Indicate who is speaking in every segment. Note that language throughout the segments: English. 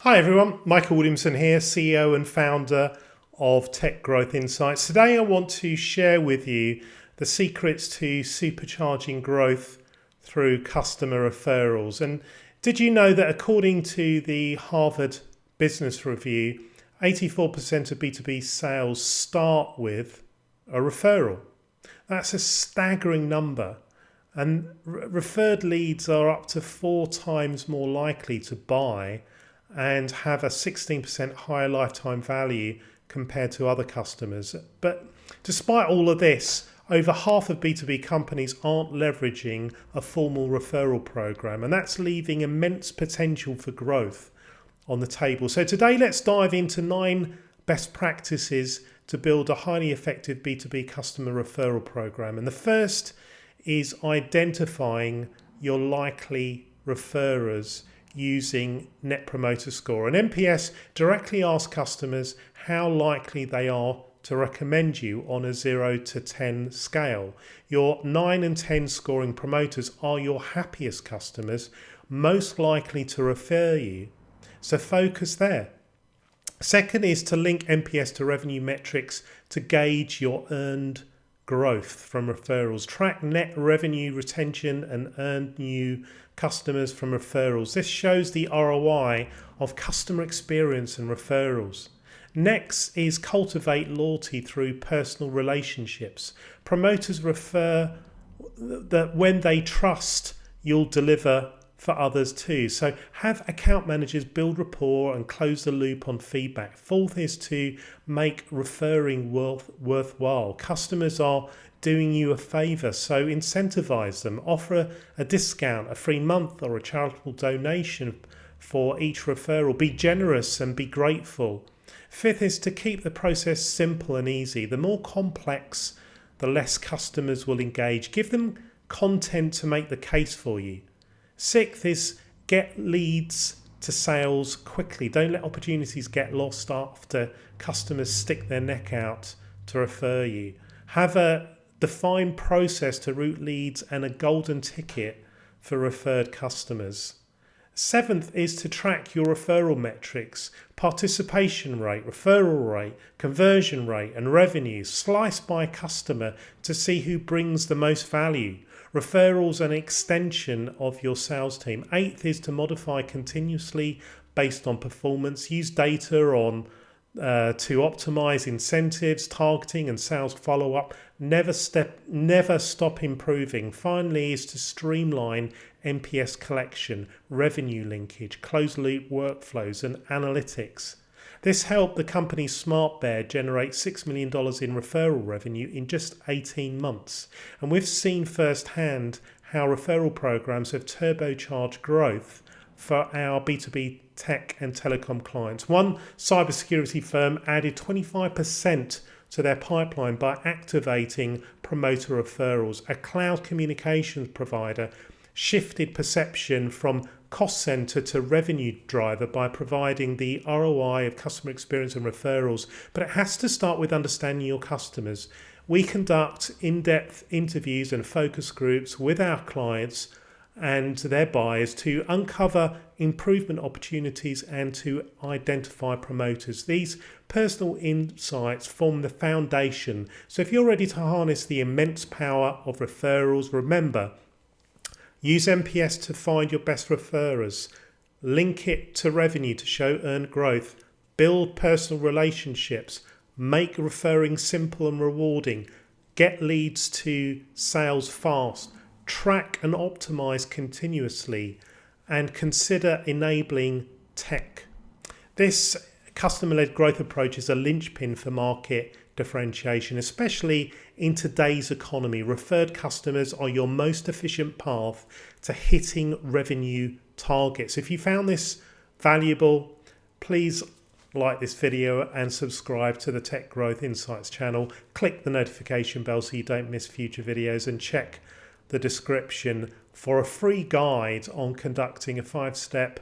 Speaker 1: Hi everyone, Michael Williamson here, CEO and founder of TechGrowth Insights. Today I want to share with you the secrets to supercharging growth through customer referrals. And did you know that according to the Harvard Business Review, 84% of B2B sales start with a referral? That's a staggering number. And referred leads are up to 4 times more likely to buy and have a 16% higher lifetime value compared to other customers. But despite all of this, over half of B2B companies aren't leveraging a formal referral program, and that's leaving immense potential for growth on the table. So today, let's dive into 9 best practices to build a highly effective B2B customer referral program. And the first is identifying your likely referrers using Net Promoter Score. And NPS directly asks customers how likely they are to recommend you on a 0 to 10 scale. Your 9 and 10 scoring promoters are your happiest customers, most likely to refer you. So focus there. Second is to link NPS to revenue metrics to gauge your earned growth from referrals. Track net revenue retention and earned new customers from referrals. This shows the ROI of customer experience and referrals. Next is cultivate loyalty through personal relationships. Promoters refer that when they trust, you'll deliver for others too. So have account managers build rapport and close the loop on feedback. Fourth is to make referring worthwhile. Customers are doing you a favor, so incentivize them. Offer a discount, a free month, or a charitable donation for each referral. Be generous and be grateful. Fifth is to keep the process simple and easy. The more complex, the less customers will engage. Give them content to make the case for you. Sixth is get leads to sales quickly. Don't let opportunities get lost after customers stick their neck out to refer you. Have a defined process to route leads and a golden ticket for referred customers. Seventh is to track your referral metrics: participation rate, referral rate, conversion rate, and revenue. Slice by customer to see who brings the most value. Referrals an extension of your sales team. Eighth is to modify continuously based on performance. Use data to optimize incentives, targeting, and sales follow-up. Never stop improving. Finally is to streamline NPS collection, revenue linkage, closed-loop workflows, and analytics. This helped the company SmartBear generate $6 million in referral revenue in just 18 months. And we've seen firsthand how referral programs have turbocharged growth for our B2B tech and telecom clients. One cybersecurity firm added 25% to their pipeline by activating promoter referrals. A cloud communications provider shifted perception from cost center to revenue driver by providing the ROI of customer experience and referrals. But it has to start with understanding your customers. We conduct in-depth interviews and focus groups with our clients and their buyers to uncover improvement opportunities and to identify promoters. These personal insights form the foundation. So if you're ready to harness the immense power of referrals, remember, use NPS to find your best referrers. Link it to revenue to show earned growth. Build personal relationships. Make referring simple and rewarding. Get leads to sales fast. Track and optimize continuously. And consider enabling tech. This customer-led growth approach is a linchpin for market differentiation, especially in today's economy. Referred customers are your most efficient path to hitting revenue targets. If you found this valuable, please like this video and subscribe to the Tech Growth Insights channel. Click the notification bell so you don't miss future videos, and check the description for a free guide on conducting a 5-step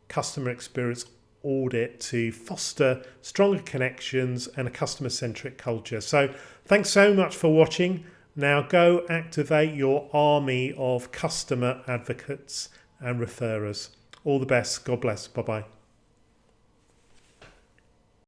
Speaker 1: customer experience audit to foster stronger connections and a customer-centric culture. So thanks so much for watching. Now go activate your army of customer advocates and referrers. All the best. God bless. Bye-bye.